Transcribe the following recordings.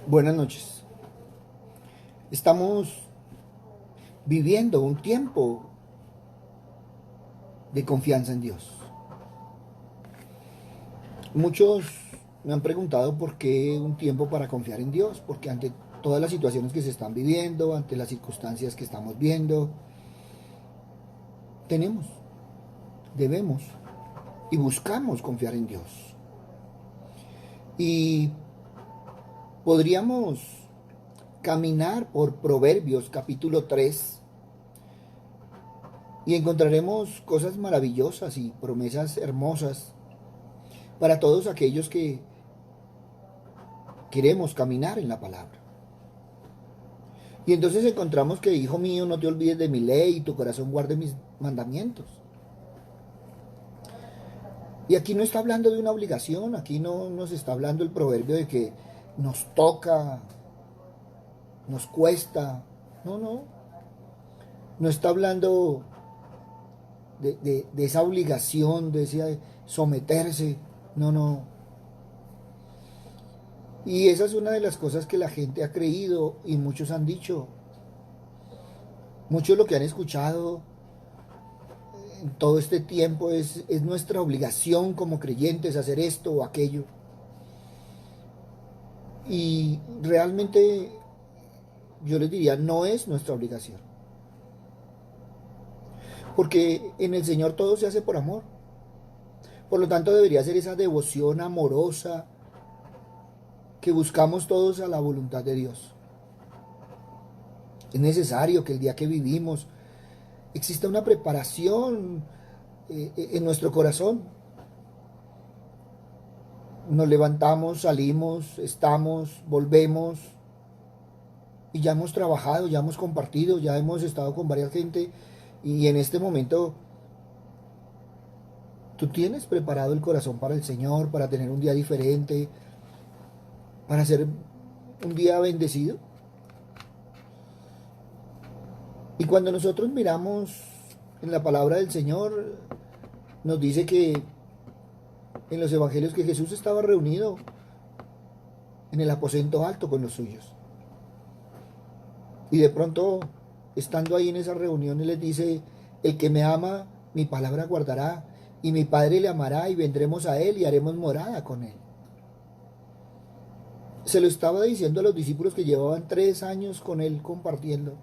Buenas noches. Estamos viviendo un tiempo de confianza en Dios. Muchos me han preguntado por qué un tiempo para confiar en Dios, porque ante todas las situaciones que se están viviendo, ante las circunstancias que estamos viendo, tenemos, debemos y buscamos confiar en Dios. Y podríamos caminar por Proverbios capítulo 3 y encontraremos cosas maravillosas y promesas hermosas para todos aquellos que queremos caminar en la palabra. Y entonces encontramos que, hijo mío, no te olvides de mi ley y tu corazón guarde mis mandamientos. Y aquí no está hablando de una obligación, aquí no nos está hablando el proverbio de que nos toca, nos cuesta. No, no. No está hablando de esa obligación, de ese someterse. No, no. Y esa es una de las cosas que la gente ha creído y muchos han dicho. Muchos lo que han escuchado en todo este tiempo es nuestra obligación como creyentes hacer esto o aquello. Y realmente yo les diría, no es nuestra obligación. Porque en el Señor todo se hace por amor. Por lo tanto debería ser esa devoción amorosa que buscamos todos a la voluntad de Dios. Es necesario que el día que vivimos exista una preparación en nuestro corazón. Nos levantamos, salimos, estamos, volvemos y ya hemos trabajado, ya hemos compartido, ya hemos estado con varias gente y en este momento tú tienes preparado el corazón para el Señor, para tener un día diferente, para ser un día bendecido. Y cuando nosotros miramos en la palabra del Señor, nos dice que en los evangelios que Jesús estaba reunido en el aposento alto con los suyos. Y de pronto, estando ahí en esa reunión, Él les dice, el que me ama, mi palabra guardará, y mi Padre le amará, y vendremos a Él y haremos morada con Él. Se lo estaba diciendo a los discípulos que llevaban 3 años con Él compartiendo.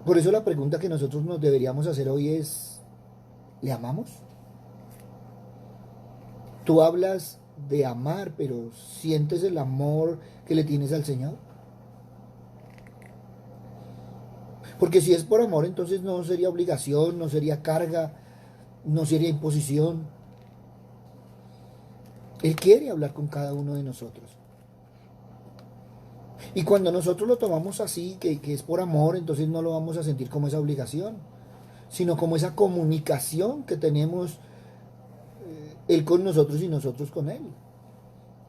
Por eso la pregunta que nosotros nos deberíamos hacer hoy es, ¿le amamos? Tú hablas de amar, pero ¿sientes el amor que le tienes al Señor? Porque si es por amor, entonces no sería obligación, no sería carga, no sería imposición. Él quiere hablar con cada uno de nosotros. Y cuando nosotros lo tomamos así, que es por amor, entonces no lo vamos a sentir como esa obligación, sino como esa comunicación que tenemos Él con nosotros y nosotros con Él.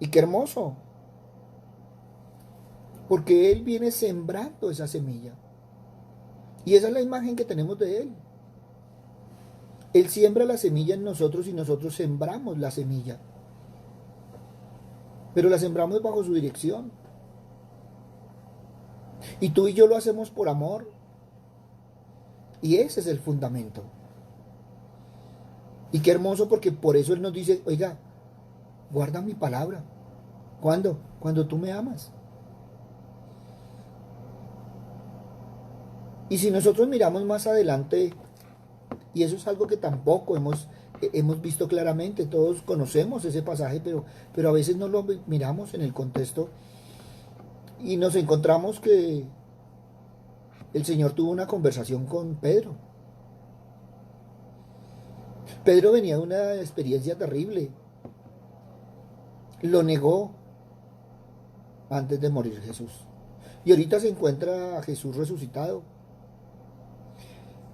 Y qué hermoso, porque Él viene sembrando esa semilla. Y esa es la imagen que tenemos de Él. Él siembra la semilla en nosotros y nosotros sembramos la semilla. Pero la sembramos bajo su dirección. Y tú y yo lo hacemos por amor. Y ese es el fundamento. Y qué hermoso porque por eso Él nos dice, oiga, guarda mi palabra. ¿Cuándo? Cuando tú me amas. Y si nosotros miramos más adelante, y eso es algo que tampoco hemos visto claramente, todos conocemos ese pasaje, pero a veces no lo miramos en el contexto y nos encontramos que el Señor tuvo una conversación con Pedro. Pedro venía de una experiencia terrible. Lo negó antes de morir Jesús. Y ahorita se encuentra a Jesús resucitado.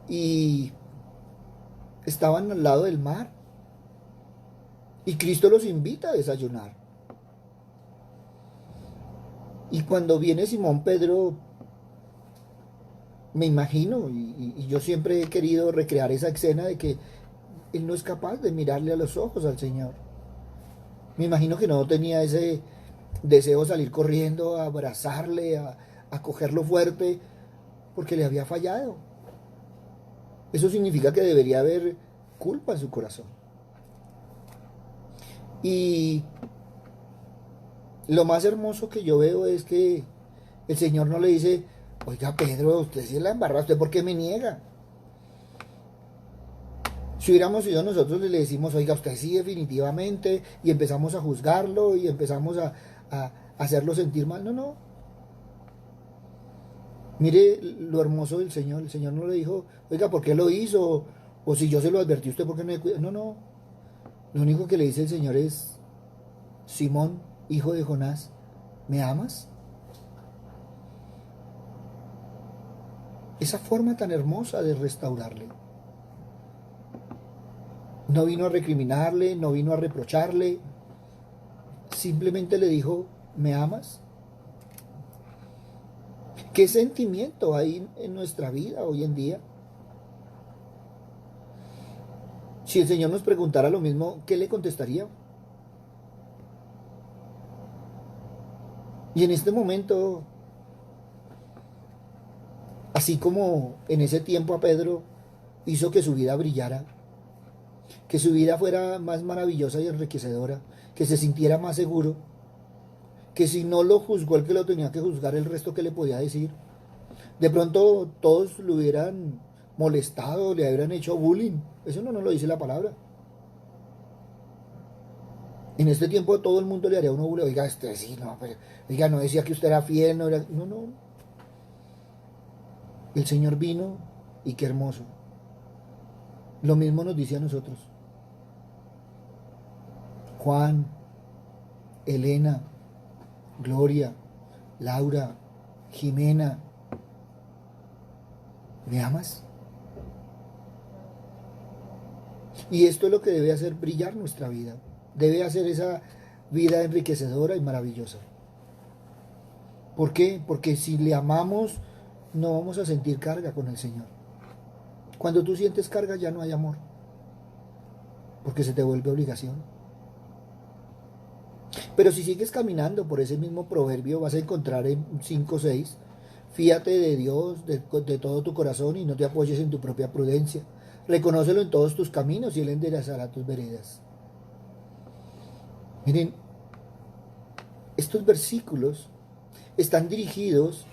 Y estaban al lado del mar. Y Cristo los invita a desayunar. Y cuando viene Simón Pedro, me imagino, y yo siempre he querido recrear esa escena de que él no es capaz de mirarle a los ojos al Señor. Me imagino que no tenía Deseo salir corriendo a abrazarle, a cogerlo fuerte, porque le había fallado. Eso significa que debería haber culpa en su corazón. Y lo más hermoso que yo veo es que el Señor no le dice, oiga Pedro, usted sí la embarró, ¿usted por qué me niega? Si hubiéramos sido nosotros, le decimos, oiga, usted sí definitivamente, y empezamos a juzgarlo y empezamos a hacerlo sentir mal. No, no. Mire lo hermoso del Señor. El Señor no le dijo, oiga, ¿por qué lo hizo? O si yo se lo advertí, ¿usted por qué no me cuida? No, no. Lo único que le dice el Señor es, Simón, hijo de Jonás, ¿me amas? Esa forma tan hermosa de restaurarle. No vino a recriminarle, no vino a reprocharle, simplemente le dijo, ¿me amas? ¿Qué sentimiento hay en nuestra vida hoy en día? Si el Señor nos preguntara lo mismo, ¿qué le contestaría? Y en este momento, así como en ese tiempo a Pedro hizo que su vida brillara, que su vida fuera más maravillosa y enriquecedora, que se sintiera más seguro, que si no lo juzgó el que lo tenía que juzgar, el resto que le podía decir, de pronto todos lo hubieran molestado, le hubieran hecho bullying. Eso no nos lo dice la palabra. En este tiempo todo el mundo le haría uno bullying. Oiga, este sí, no, pero, oiga, no decía que usted era fiel, no era. No, no. El Señor vino y qué hermoso. Lo mismo nos dice a nosotros. Juan, Elena, Gloria, Laura, Jimena, ¿me amas? Y esto es lo que debe hacer brillar nuestra vida. Debe hacer esa vida enriquecedora y maravillosa. ¿Por qué? Porque si le amamos, no vamos a sentir carga con el Señor. Cuando tú sientes carga ya no hay amor, porque se te vuelve obligación. Pero si sigues caminando por ese mismo proverbio, vas a encontrar en 5:6, fíate de Dios de todo tu corazón y no te apoyes en tu propia prudencia. Reconócelo en todos tus caminos y Él enderezará tus veredas. Miren, estos versículos están dirigidos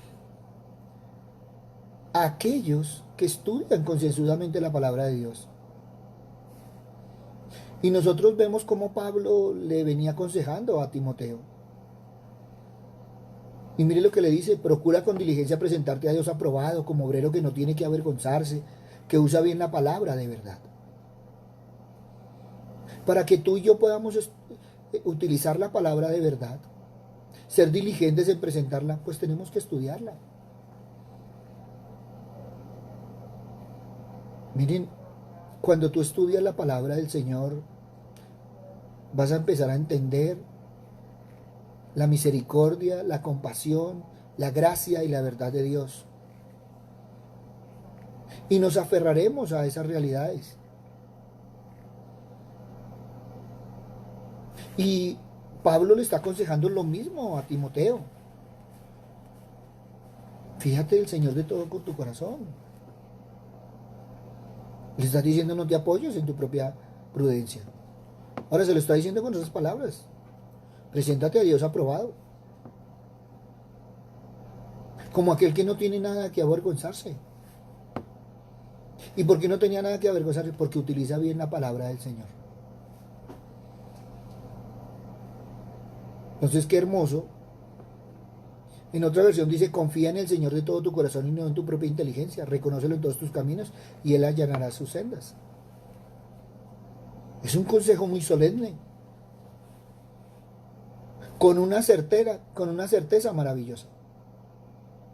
a aquellos que estudian concienzudamente la palabra de Dios. Y nosotros vemos cómo Pablo le venía aconsejando a Timoteo. Y mire lo que le dice, procura con diligencia presentarte a Dios aprobado, como obrero que no tiene que avergonzarse, que usa bien la palabra de verdad. Para que tú y yo podamos utilizar la palabra de verdad, ser diligentes en presentarla, pues tenemos que estudiarla. Miren, cuando tú estudias la palabra del Señor, vas a empezar a entender la misericordia, la compasión, la gracia y la verdad de Dios. Y nos aferraremos a esas realidades. Y Pablo le está aconsejando lo mismo a Timoteo. Fíjate del Señor de todo con tu corazón. Le está diciendo no te apoyes en tu propia prudencia. Ahora se lo está diciendo con esas palabras. Preséntate a Dios aprobado. Como aquel que no tiene nada que avergonzarse. ¿Y por qué no tenía nada que avergonzarse? Porque utiliza bien la palabra del Señor. Entonces, qué hermoso. En otra versión dice, confía en el Señor de todo tu corazón y no en tu propia inteligencia. Reconócelo en todos tus caminos y Él allanará sus sendas. Es un consejo muy solemne. Con una certeza maravillosa.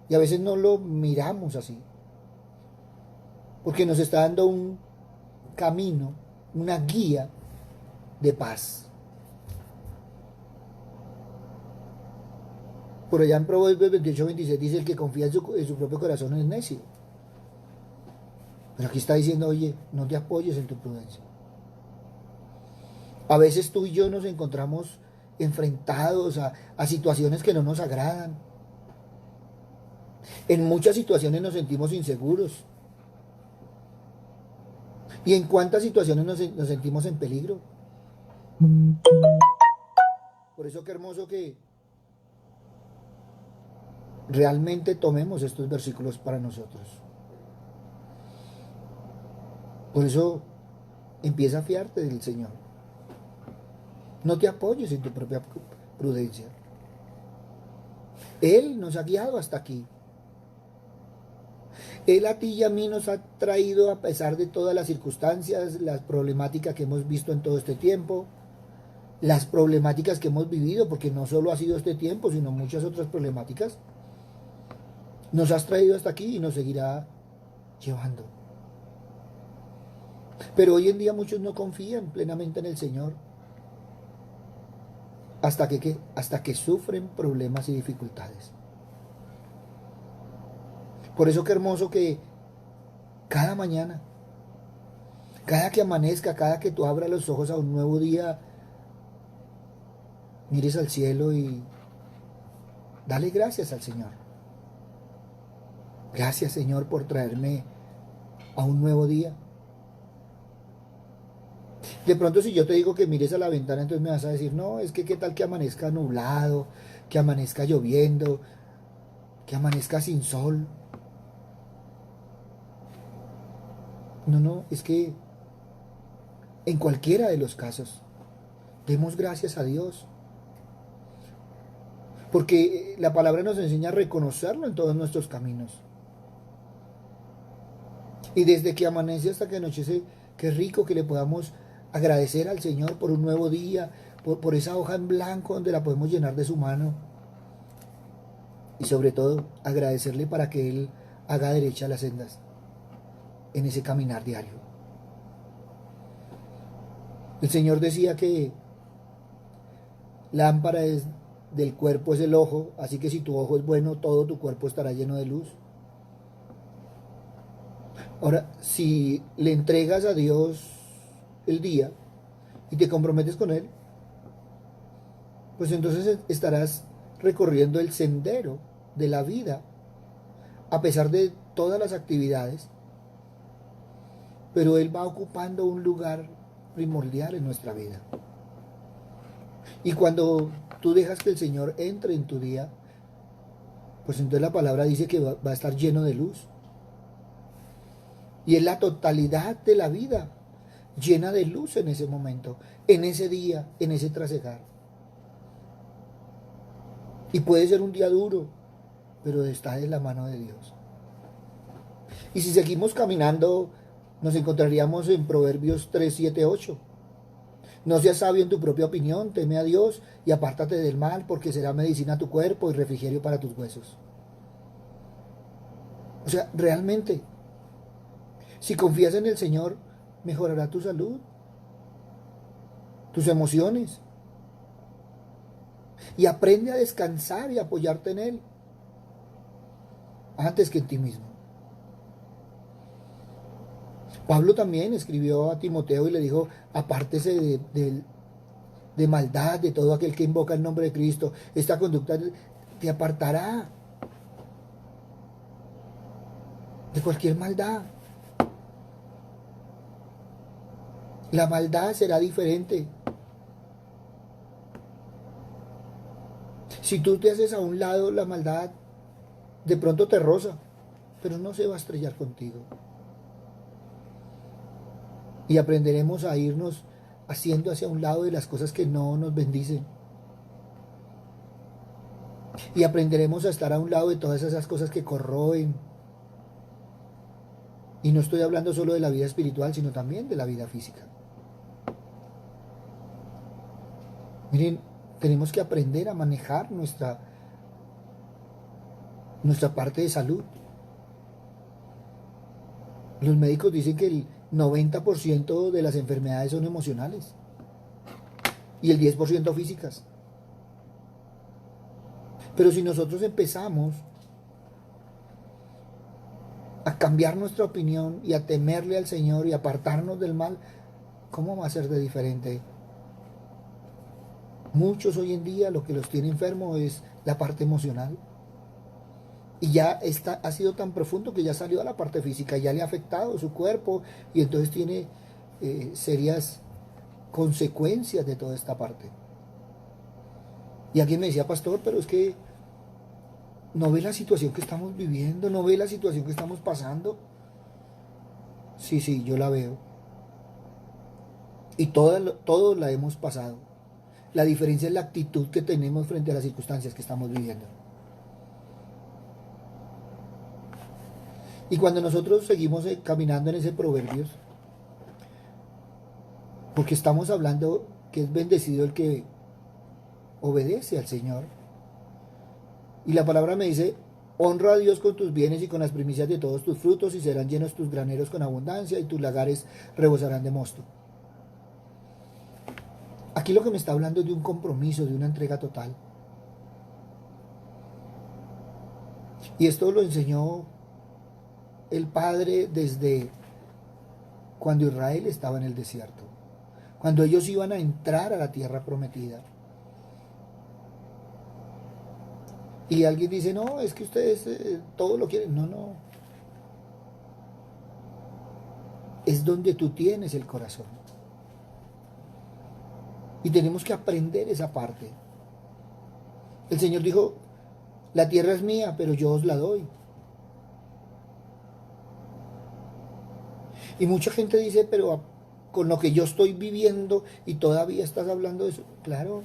Y a veces no lo miramos así. Porque nos está dando un camino, una guía de paz. Por allá en Proverbios 28:26 dice, el que confía en su propio corazón es necio. Pero aquí está diciendo, oye, no te apoyes en tu prudencia. A veces tú y yo nos encontramos enfrentados a situaciones que no nos agradan. En muchas situaciones nos sentimos inseguros. ¿Y en cuántas situaciones nos sentimos en peligro? Por eso qué hermoso que realmente tomemos estos versículos para nosotros. Por eso empieza a fiarte del Señor. No te apoyes en tu propia prudencia. Él nos ha guiado hasta aquí. Él a ti y a mí nos ha traído, a pesar de todas las circunstancias, las problemáticas que hemos visto en todo este tiempo, las problemáticas que hemos vivido, porque no solo ha sido este tiempo, sino muchas otras problemáticas. Nos has traído hasta aquí y nos seguirá llevando. Pero hoy en día muchos no confían plenamente en el Señor. ¿Hasta que qué? Hasta que sufren problemas y dificultades. Por eso qué hermoso que cada mañana, cada que amanezca, cada que tú abras los ojos a un nuevo día, mires al cielo y dale gracias al Señor. Gracias, Señor, por traerme a un nuevo día. De pronto si yo te digo que mires a la ventana, entonces me vas a decir, no, es que qué tal que amanezca nublado, que amanezca lloviendo, que amanezca sin sol. No, es que en cualquiera de los casos, demos gracias a Dios. Porque la palabra nos enseña a reconocerlo en todos nuestros caminos. Y desde que amanece hasta que anochece, qué rico que le podamos agradecer al Señor por un nuevo día, por esa hoja en blanco donde la podemos llenar de su mano. Y sobre todo, agradecerle para que Él haga derecha las sendas en ese caminar diario. El Señor decía que lámpara del cuerpo es el ojo, así que si tu ojo es bueno, todo tu cuerpo estará lleno de luz. Ahora, si le entregas a Dios el día y te comprometes con Él, pues entonces estarás recorriendo el sendero de la vida, a pesar de todas las actividades, pero Él va ocupando un lugar primordial en nuestra vida. Y cuando tú dejas que el Señor entre en tu día, pues entonces la palabra dice que va a estar lleno de luz. Y es la totalidad de la vida, llena de luz en ese momento, en ese día, en ese trasegar. Y puede ser un día duro, pero está en la mano de Dios. Y si seguimos caminando, nos encontraríamos en Proverbios 3, 7, 8. No seas sabio en tu propia opinión, teme a Dios y apártate del mal, porque será medicina a tu cuerpo y refrigerio para tus huesos. O sea, realmente, si confías en el Señor, mejorará tu salud, tus emociones. Y aprende a descansar y apoyarte en Él, antes que en ti mismo. Pablo también escribió a Timoteo y le dijo, apártese de maldad, de todo aquel que invoca el nombre de Cristo. Esta conducta te apartará de cualquier maldad. La maldad será diferente. Si tú te haces a un lado, la maldad de pronto te roza, pero no se va a estrellar contigo. Y aprenderemos a irnos haciendo hacia un lado de las cosas que no nos bendicen. Y aprenderemos a estar a un lado de todas esas cosas que corroen. Y no estoy hablando solo de la vida espiritual, sino también de la vida física. Miren, tenemos que aprender a manejar nuestra parte de salud. Los médicos dicen que el 90% de las enfermedades son emocionales y el 10% físicas. Pero si nosotros empezamos a cambiar nuestra opinión y a temerle al Señor y apartarnos del mal, ¿cómo va a ser de diferente Muchos hoy en día lo que los tiene enfermos es la parte emocional. Y ya ha sido tan profundo que ya salió a la parte física, ya le ha afectado su cuerpo y entonces tiene serias consecuencias de toda esta parte. Y alguien me decía, pastor, pero es que no ve la situación que estamos viviendo, no ve la situación que estamos pasando. Sí, sí, yo la veo. Y todos la hemos pasado. La diferencia es la actitud que tenemos frente a las circunstancias que estamos viviendo. Y cuando nosotros seguimos caminando en ese proverbios, porque estamos hablando que es bendecido el que obedece al Señor. Y la palabra me dice, honra a Dios con tus bienes y con las primicias de todos tus frutos, y serán llenos tus graneros con abundancia, y tus lagares rebosarán de mosto. Aquí lo que me está hablando es de un compromiso, de una entrega total. Y esto lo enseñó el Padre desde cuando Israel estaba en el desierto, cuando ellos iban a entrar a la tierra prometida. Y alguien dice, no, es que ustedes todo lo quieren. No, no. Es donde tú tienes el corazón. Y tenemos que aprender esa parte. El Señor dijo, la tierra es mía, pero yo os la doy. Y mucha gente dice, pero con lo que yo estoy viviendo y todavía estás hablando de eso. Claro.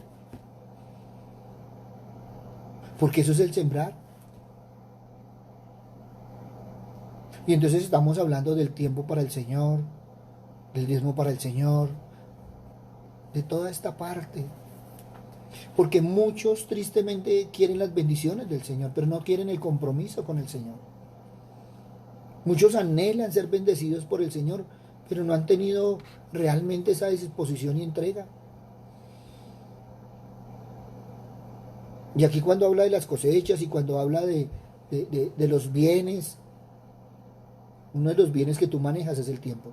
Porque eso es el sembrar. Y entonces estamos hablando del tiempo para el Señor, del diezmo para el Señor, de toda esta parte. Porque muchos tristemente quieren las bendiciones del Señor, pero no quieren el compromiso con el Señor. Muchos anhelan ser bendecidos por el Señor, pero no han tenido realmente esa disposición y entrega. Y aquí cuando habla de las cosechas y cuando habla de los bienes, uno de los bienes que tú manejas es el tiempo.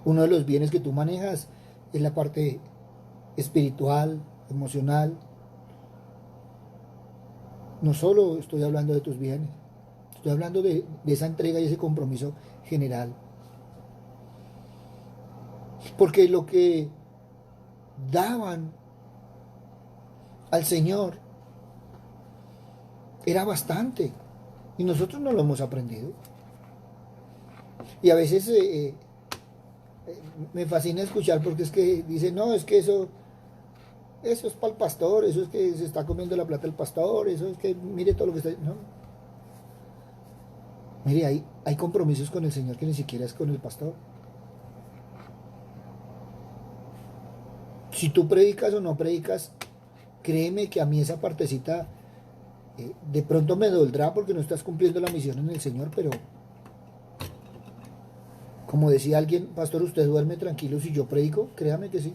Uno de los bienes que tú manejas es la parte espiritual, emocional. No solo estoy hablando de tus bienes, estoy hablando de esa entrega y ese compromiso general. Porque lo que daban al Señor era bastante y nosotros no lo hemos aprendido. Y a veces me fascina escuchar porque es que dicen, no, es que eso es para el pastor, eso es que se está comiendo la plata del pastor, eso es que mire todo lo que está... No. Mire, hay compromisos con el Señor que ni siquiera es con el pastor. Si tú predicas o no predicas, créeme que a mí esa partecita de pronto me doldrá porque no estás cumpliendo la misión en el Señor, pero como decía alguien, pastor, usted duerme tranquilo si yo predico, créame que sí.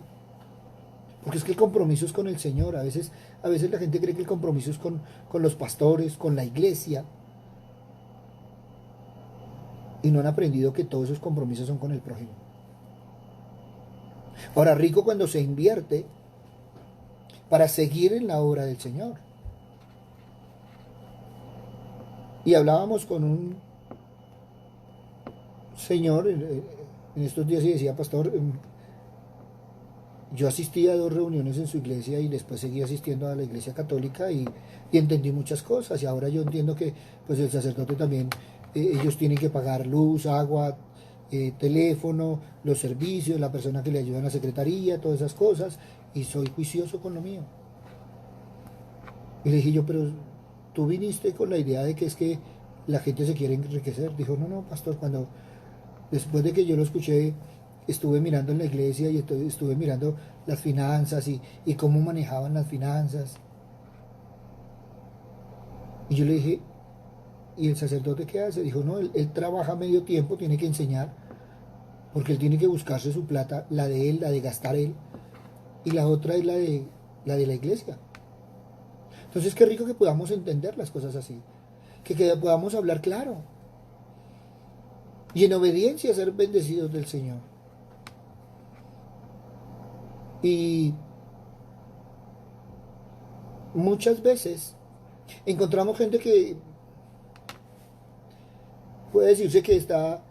Porque es que el compromiso es con el Señor. A veces la gente cree que el compromiso es con los pastores, con la iglesia. Y no han aprendido que todos esos compromisos son con el prójimo. Ahora, rico cuando se invierte para seguir en la obra del Señor. Y hablábamos con un señor en estos días y decía, pastor, yo asistí a 2 reuniones en su iglesia y después seguí asistiendo a la iglesia católica y entendí muchas cosas. Y ahora yo entiendo que pues el sacerdote también, ellos tienen que pagar luz, agua, teléfono, los servicios, la persona que le ayuda en la secretaría, todas esas cosas. Y soy juicioso con lo mío. Y le dije yo, pero tú viniste con la idea de que es que la gente se quiere enriquecer. Dijo, no, pastor, después de que yo lo escuché, estuve mirando en la iglesia y estuve mirando las finanzas y cómo manejaban las finanzas. Y yo le dije, ¿y el sacerdote qué hace? Dijo, no, él trabaja medio tiempo, tiene que enseñar, porque él tiene que buscarse su plata, la de él, la de gastar él, y la otra es la de la iglesia. Entonces, qué rico que podamos entender las cosas así, que podamos hablar claro, y en obediencia ser bendecidos del Señor. Y Muchas veces encontramos gente que puede decirse que está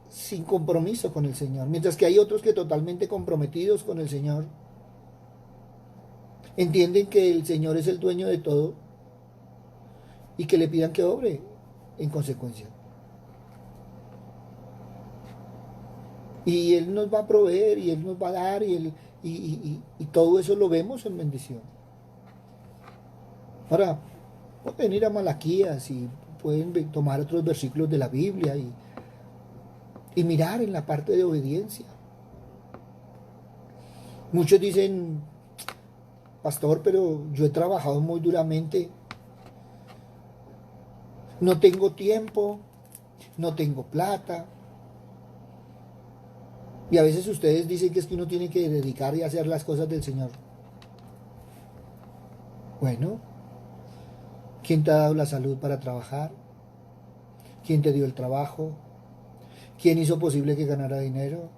sin compromiso con el Señor, mientras que hay otros que totalmente comprometidos con el Señor, entienden que el Señor es el dueño de todo y que le pidan que obre en consecuencia. Y Él nos va a proveer y Él nos va a dar y todo eso lo vemos en bendición. Ahora, pueden ir a Malaquías y pueden tomar otros versículos de la Biblia y mirar en la parte de obediencia. Muchos dicen, pastor, pero yo he trabajado muy duramente, no tengo tiempo, no tengo plata. Y a veces ustedes dicen que es que uno tiene que dedicar y hacer las cosas del Señor. Bueno, ¿quién te ha dado la salud para trabajar? ¿Quién te dio el trabajo? ¿Quién hizo posible que ganara dinero?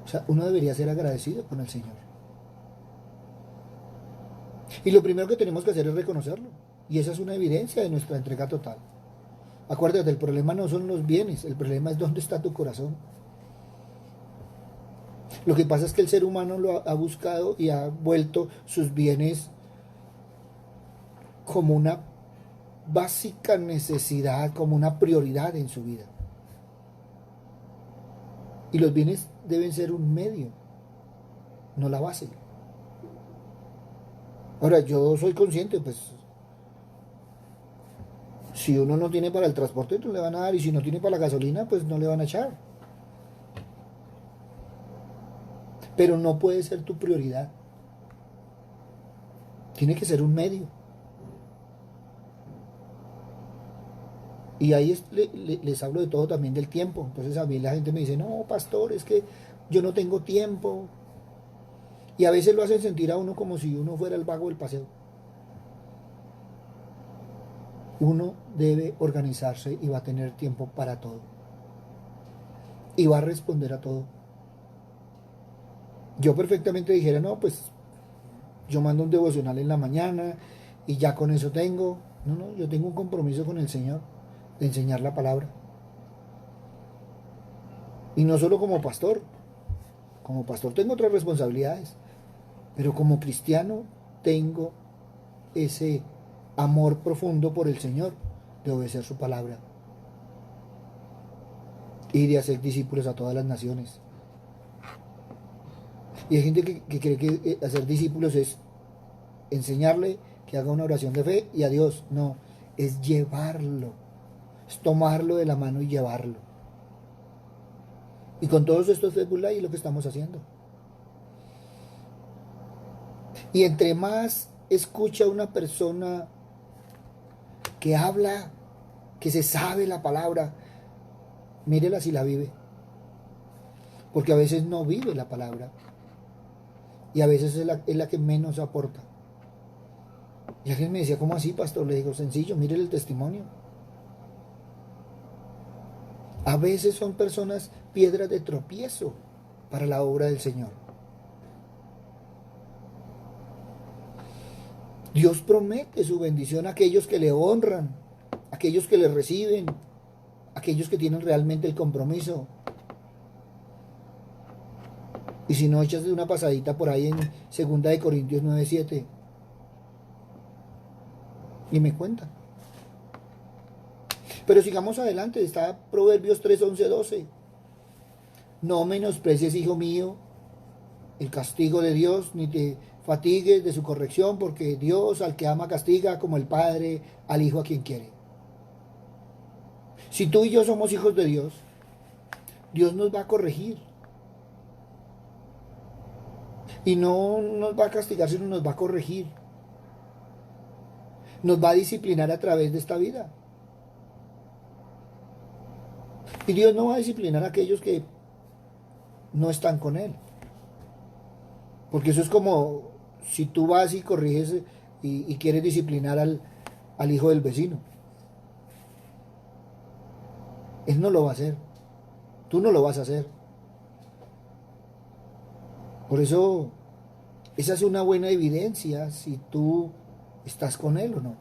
O sea, uno debería ser agradecido con el Señor. Y lo primero que tenemos que hacer es reconocerlo. Y esa es una evidencia de nuestra entrega total. Acuérdate, el problema no son los bienes, el problema es dónde está tu corazón. Lo que pasa es que el ser humano lo ha buscado y ha vuelto sus bienes como una básica necesidad, como una prioridad en su vida. Y los bienes deben ser un medio, no la base. Ahora, yo soy consciente, pues, si uno no tiene para el transporte, no le van a dar, y si no tiene para la gasolina, pues no le van a echar. Pero no puede ser tu prioridad. Tiene que ser un medio. Y ahí les hablo de todo también del tiempo. Entonces a mí la gente me dice, no, pastor, es que yo no tengo tiempo. Y a veces lo hacen sentir a uno como si uno fuera el vago del paseo. Uno debe organizarse y va a tener tiempo para todo. Y va a responder a todo. Yo perfectamente dijera, no, pues yo mando un devocional en la mañana y ya con eso tengo. No, no, yo tengo un compromiso con el Señor de enseñar la palabra. Y no solo como pastor tengo otras responsabilidades, pero como cristiano tengo ese amor profundo por el Señor de obedecer su palabra y de hacer discípulos a todas las naciones. Y hay gente que cree que hacer discípulos es enseñarle que haga una oración de fe y adiós. No, es llevarlo, es tomarlo de la mano y llevarlo. Y con todos estos Facebook Live es lo que estamos haciendo. Y entre más escucha una persona que habla, que se sabe la palabra, mírela si la vive. Porque a veces no vive la palabra. Y a veces es la que menos aporta. Y alguien me decía, ¿cómo así, pastor? Le digo, sencillo, mire el testimonio. A veces son personas piedras de tropiezo para la obra del Señor. Dios promete su bendición a aquellos que le honran, a aquellos que le reciben, a aquellos que tienen realmente el compromiso. Y si no, echas de una pasadita por ahí en 2 Corintios 9:7 y me cuentan. Pero sigamos adelante, está Proverbios 3:11-12. No menosprecies, hijo mío, el castigo de Dios, ni te fatigues de su corrección, porque Dios al que ama castiga como el Padre al Hijo a quien quiere. Si tú y yo somos hijos de Dios, Dios nos va a corregir. Y no nos va a castigar, sino nos va a corregir. Nos va a disciplinar a través de esta vida. Y Dios no va a disciplinar a aquellos que no están con Él. Porque eso es como si tú vas y corriges y quieres disciplinar al hijo del vecino. Él no lo va a hacer. Tú no lo vas a hacer. Por eso Esa es una buena evidencia si tú estás con Él o no.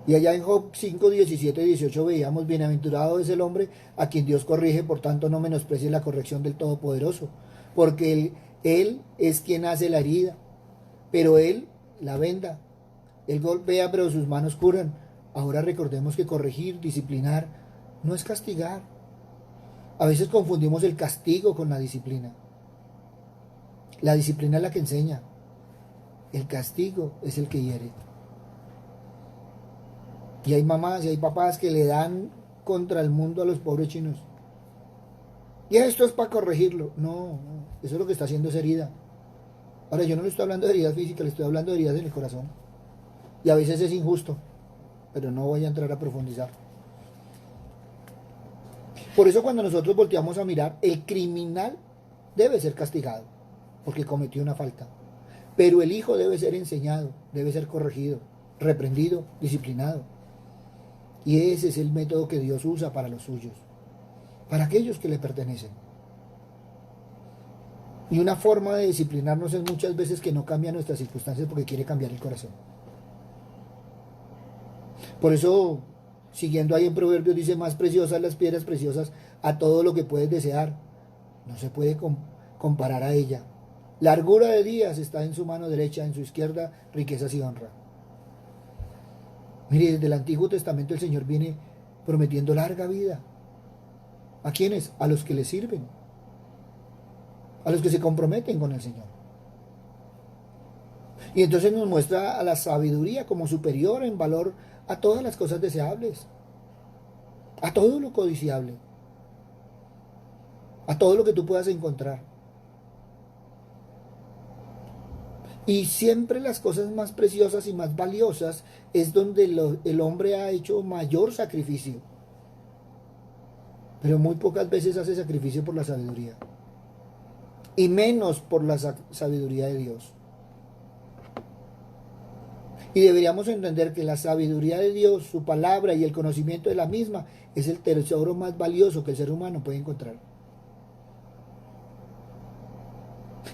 Y allá en Job 5, 17 y 18 veíamos: bienaventurado es el hombre a quien Dios corrige, por tanto no menosprecies la corrección del Todopoderoso, porque él es quien hace la herida, pero Él la venda. Él golpea, pero sus manos curan. Ahora recordemos que corregir, disciplinar, no es castigar. A veces confundimos el castigo con la disciplina. La disciplina es la que enseña. El castigo es el que hiere. Y hay mamás y hay papás que le dan contra el mundo a los pobres chinos. Y esto es para corregirlo. No, eso es lo que está haciendo es herida. Ahora, yo no le estoy hablando de heridas físicas, le estoy hablando de heridas en el corazón. Y a veces es injusto, pero no voy a entrar a profundizar. Por eso cuando nosotros volteamos a mirar, el criminal debe ser castigado, porque cometió una falta. Pero el hijo debe ser enseñado, debe ser corregido, reprendido, disciplinado. Y ese es el método que Dios usa para los suyos, para aquellos que le pertenecen. Y una forma de disciplinarnos es muchas veces que no cambia nuestras circunstancias porque quiere cambiar el corazón. Por eso, siguiendo ahí en Proverbios, dice: más preciosas las piedras preciosas a todo lo que puedes desear. No se puede comparar a ella. Largura de días está en su mano derecha, en su izquierda riquezas y honra. Mire, desde el Antiguo Testamento el Señor viene prometiendo larga vida. ¿A quiénes? A los que le sirven. A los que se comprometen con el Señor. Y entonces nos muestra a la sabiduría como superior en valor a todas las cosas deseables, a todo lo codiciable, a todo lo que tú puedas encontrar. Y siempre las cosas más preciosas y más valiosas es donde el hombre ha hecho mayor sacrificio. Pero muy pocas veces hace sacrificio por la sabiduría. Y menos por la sabiduría de Dios. Y deberíamos entender que la sabiduría de Dios, su palabra y el conocimiento de la misma es el tesoro más valioso que el ser humano puede encontrar.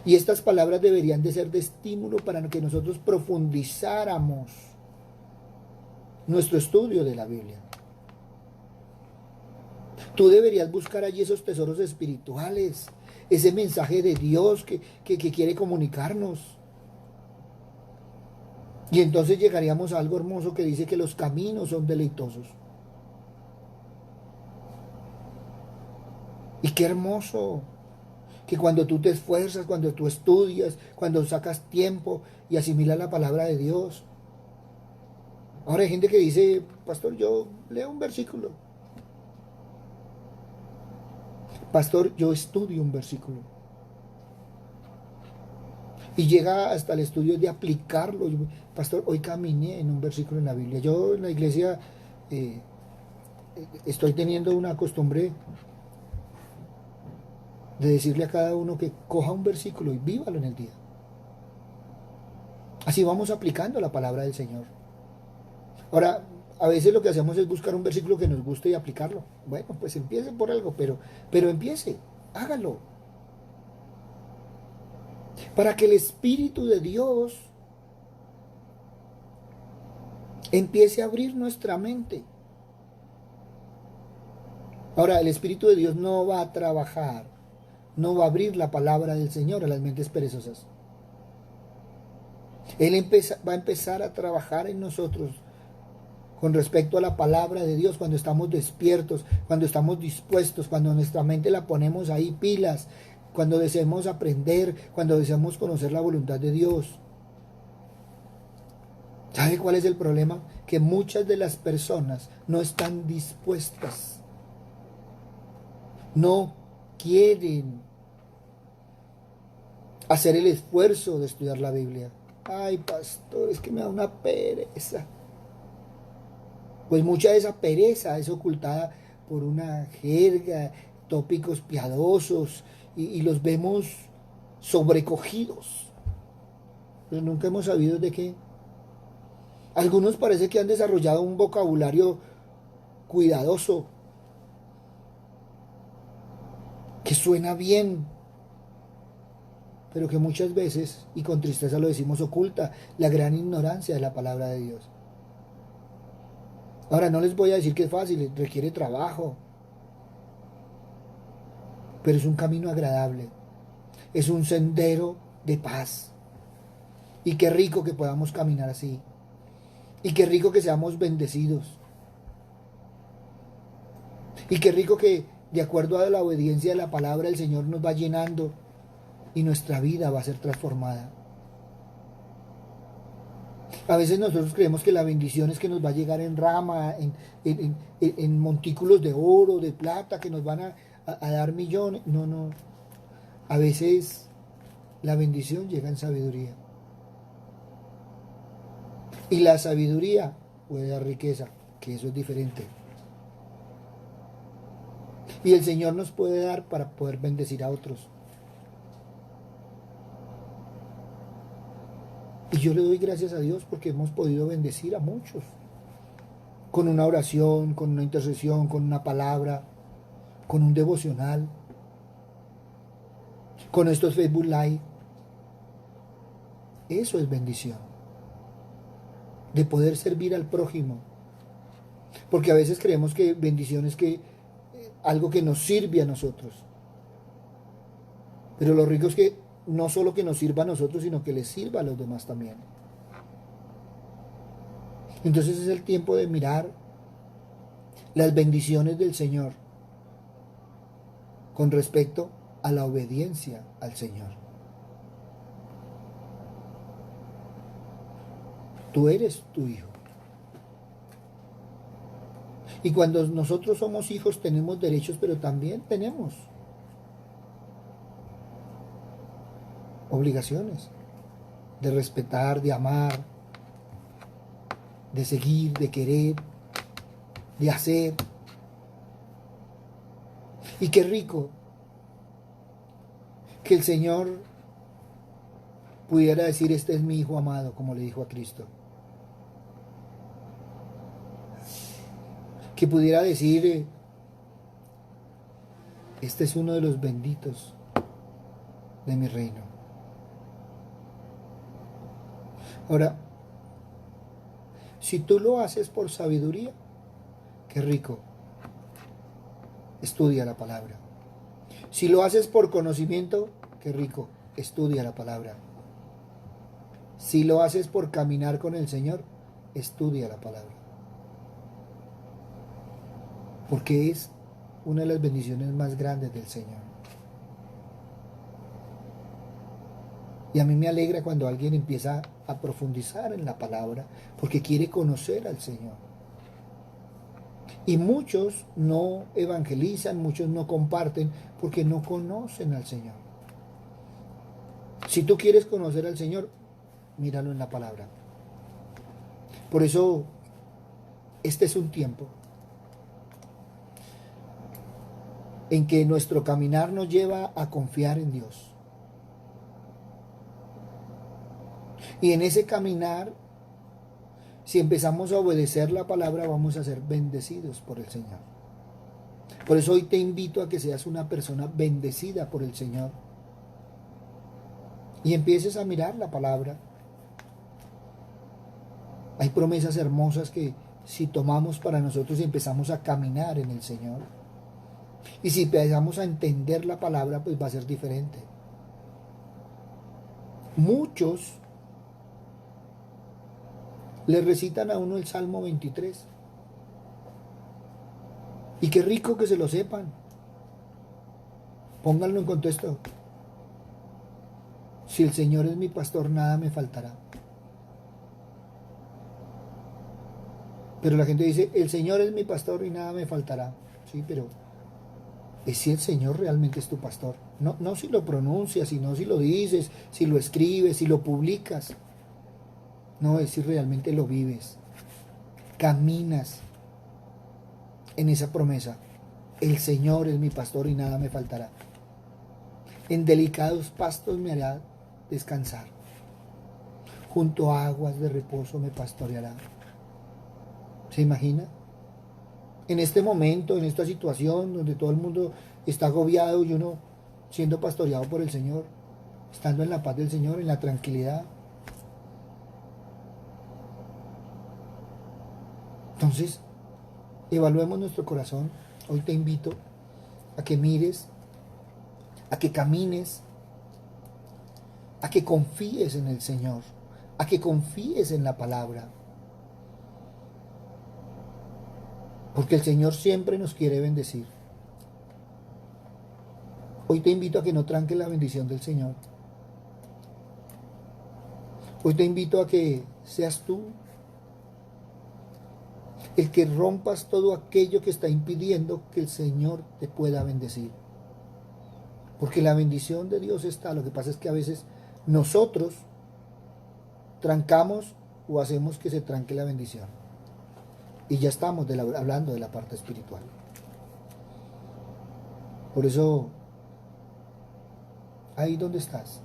Y estas palabras deberían de ser de estímulo para que nosotros profundizáramos nuestro estudio de la Biblia. Tú deberías buscar allí esos tesoros espirituales, ese mensaje de Dios que quiere comunicarnos. Y entonces llegaríamos a algo hermoso que dice que los caminos son deleitosos. Y qué hermoso que cuando tú te esfuerzas, cuando tú estudias, cuando sacas tiempo y asimilas la palabra de Dios. Ahora hay gente que dice: pastor, yo leo un versículo. Pastor, yo estudio un versículo. Y llega hasta el estudio de aplicarlo. Pastor, hoy caminé en un versículo en la Biblia. Yo en la iglesia estoy teniendo una costumbre de decirle a cada uno que coja un versículo y vívalo en el día. Así vamos aplicando la palabra del Señor. Ahora, a veces lo que hacemos es buscar un versículo que nos guste y aplicarlo. Bueno, pues empiece por algo, pero empiece, hágalo. Para que el Espíritu de Dios empiece a abrir nuestra mente. Ahora, el Espíritu de Dios no va a trabajar, no va a abrir la palabra del Señor a las mentes perezosas. Él va a empezar a trabajar en nosotros con respecto a la palabra de Dios cuando estamos despiertos, cuando estamos dispuestos, cuando nuestra mente la ponemos ahí pilas, cuando deseamos aprender, cuando deseamos conocer la voluntad de Dios. ¿Sabe cuál es el problema? Que muchas de las personas no están dispuestas, no quieren hacer el esfuerzo de estudiar la Biblia. Ay, pastor, es que me da una pereza. Pues mucha de esa pereza es ocultada por una jerga, tópicos piadosos, y los vemos sobrecogidos. Pero nunca hemos sabido de qué. Algunos parece que han desarrollado un vocabulario cuidadoso, que suena bien, pero que muchas veces, y con tristeza lo decimos, oculta la gran ignorancia de la palabra de Dios. Ahora, no les voy a decir que es fácil, requiere trabajo, pero es un camino agradable, es un sendero de paz. Y qué rico que podamos caminar así. Y qué rico que seamos bendecidos. Y qué rico que de acuerdo a la obediencia de la palabra el Señor nos va llenando y nuestra vida va a ser transformada. A veces nosotros creemos que la bendición es que nos va a llegar en rama, en montículos de oro, de plata, que nos van a dar millones. No, no. A veces la bendición llega en sabiduría. Y la sabiduría puede dar riqueza, que eso es diferente. Y el Señor nos puede dar para poder bendecir a otros. Y yo le doy gracias a Dios porque hemos podido bendecir a muchos. Con una oración, con una intercesión, con una palabra, con un devocional, con estos Facebook Live. Eso es bendición. De poder servir al prójimo. Porque a veces creemos que bendición es que algo que nos sirve a nosotros. Pero lo rico es que no solo que nos sirva a nosotros, sino que les sirva a los demás también. Entonces es el tiempo de mirar las bendiciones del Señor con respecto a la obediencia al Señor. Tú eres tu hijo. Y cuando nosotros somos hijos tenemos derechos, pero también tenemos obligaciones de respetar, de amar, de seguir, de querer, de hacer. Y qué rico que el Señor pudiera decir, este es mi hijo amado, como le dijo a Cristo. Que pudiera decir, este es uno de los benditos de mi reino. Ahora, si tú lo haces por sabiduría, qué rico, estudia la palabra. Si lo haces por conocimiento, qué rico, estudia la palabra. Si lo haces por caminar con el Señor, estudia la palabra. Porque es una de las bendiciones más grandes del Señor. Y a mí me alegra cuando alguien empieza a profundizar en la palabra, porque quiere conocer al Señor. Y muchos no evangelizan, muchos no comparten, porque no conocen al Señor. Si tú quieres conocer al Señor, míralo en la palabra. Por eso, este es un tiempo en que nuestro caminar nos lleva a confiar en Dios. Y en ese caminar, si empezamos a obedecer la palabra, vamos a ser bendecidos por el Señor. Por eso hoy te invito a que seas una persona bendecida por el Señor. Y empieces a mirar la palabra. Hay promesas hermosas que si tomamos para nosotros y empezamos a caminar en el Señor, y si empezamos a entender la palabra, pues va a ser diferente. Muchos le recitan a uno el Salmo 23. Y qué rico que se lo sepan. Pónganlo en contexto. Si el Señor es mi pastor, nada me faltará. Pero la gente dice, el Señor es mi pastor y nada me faltará. Sí, pero es si el Señor realmente es tu pastor. No si lo pronuncias, sino si lo dices, si lo escribes, si lo publicas. No, es si realmente lo vives. Caminas en esa promesa. El Señor es mi pastor y nada me faltará. En delicados pastos me hará descansar. Junto a aguas de reposo me pastoreará. ¿Se imagina? En este momento, en esta situación donde todo el mundo está agobiado y uno siendo pastoreado por el Señor, estando en la paz del Señor, en la tranquilidad. Entonces, evaluemos nuestro corazón. Hoy te invito a que mires, a que camines, a que confíes en el Señor, a que confíes en la palabra. Porque el Señor siempre nos quiere bendecir. Hoy te invito a que no tranques la bendición del Señor. Hoy te invito a que seas tú el que rompas todo aquello que está impidiendo que el Señor te pueda bendecir. Porque la bendición de Dios está. Lo que pasa es que a veces nosotros trancamos o hacemos que se tranque la bendición. Y ya estamos hablando de la parte espiritual. Por eso, ahí donde estás,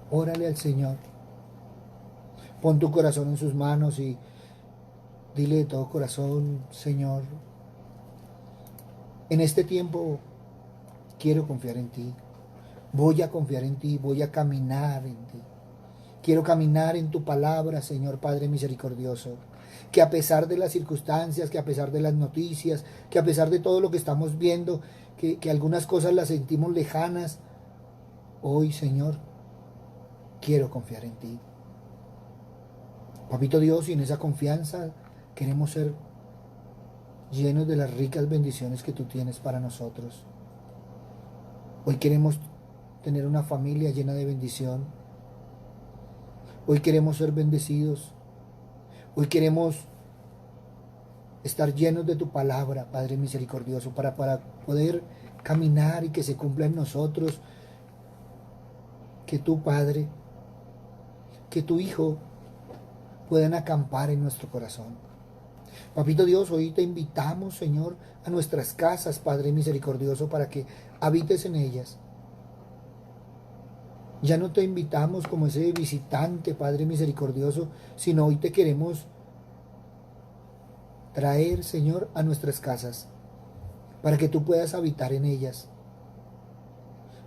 órale al Señor. Pon tu corazón en sus manos y dile de todo corazón: Señor, en este tiempo quiero confiar en ti. Voy a confiar en ti, voy a caminar en ti. Quiero caminar en tu palabra, Señor Padre misericordioso. Que a pesar de las circunstancias, que a pesar de las noticias, que a pesar de todo lo que estamos viendo, que algunas cosas las sentimos lejanas, hoy, Señor, quiero confiar en ti. Papito Dios, y en esa confianza queremos ser llenos de las ricas bendiciones que tú tienes para nosotros. Hoy queremos tener una familia llena de bendición. Hoy queremos ser bendecidos. Hoy queremos estar llenos de tu palabra, Padre misericordioso, para poder caminar y que se cumpla en nosotros que tu Padre, que tu Hijo puedan acampar en nuestro corazón. Papito Dios, hoy te invitamos, Señor, a nuestras casas, Padre misericordioso, para que habites en ellas. Ya no te invitamos como ese visitante, Padre misericordioso, sino hoy te queremos traer, Señor, a nuestras casas, para que tú puedas habitar en ellas.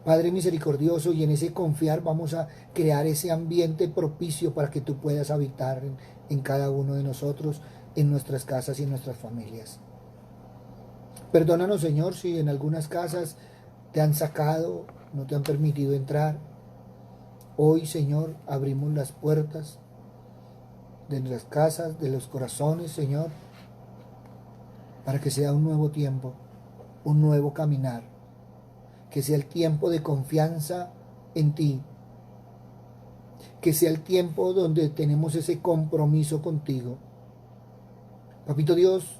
Padre misericordioso, y en ese confiar vamos a crear ese ambiente propicio para que tú puedas habitar en cada uno de nosotros, en nuestras casas y en nuestras familias. Perdónanos, Señor, si en algunas casas te han sacado, no te han permitido entrar. Hoy, Señor, abrimos las puertas de las casas, de los corazones, Señor, para que sea un nuevo tiempo, un nuevo caminar, que sea el tiempo de confianza en ti, que sea el tiempo donde tenemos ese compromiso contigo. Papito Dios,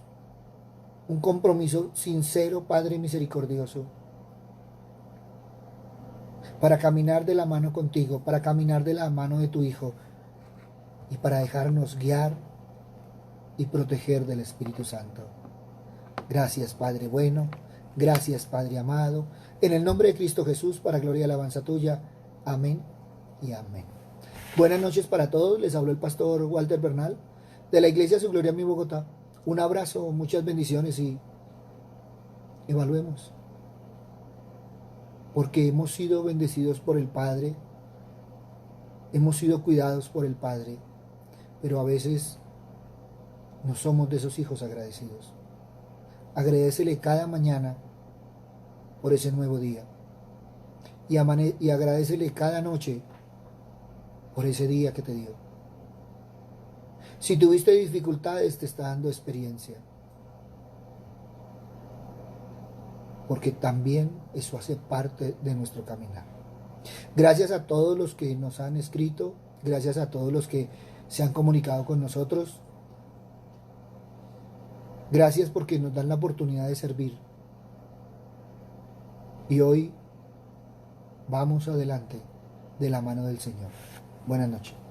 un compromiso sincero, Padre misericordioso, para caminar de la mano contigo, para caminar de la mano de tu Hijo y para dejarnos guiar y proteger del Espíritu Santo. Gracias, Padre bueno, gracias, Padre amado, en el nombre de Cristo Jesús, para gloria y alabanza tuya. Amén y amén. Buenas noches para todos, les habló el pastor Walter Bernal, de la Iglesia Su Gloria en mi Bogotá. Un abrazo, muchas bendiciones y evaluemos. Porque hemos sido bendecidos por el Padre, hemos sido cuidados por el Padre, pero a veces no somos de esos hijos agradecidos. Agradécele cada mañana por ese nuevo día y agradécele cada noche por ese día que te dio. Si tuviste dificultades, te está dando experiencia, porque también eso hace parte de nuestro caminar. Gracias a todos los que nos han escrito, gracias a todos los que se han comunicado con nosotros. Gracias porque nos dan la oportunidad de servir. Y hoy vamos adelante de la mano del Señor. Buenas noches.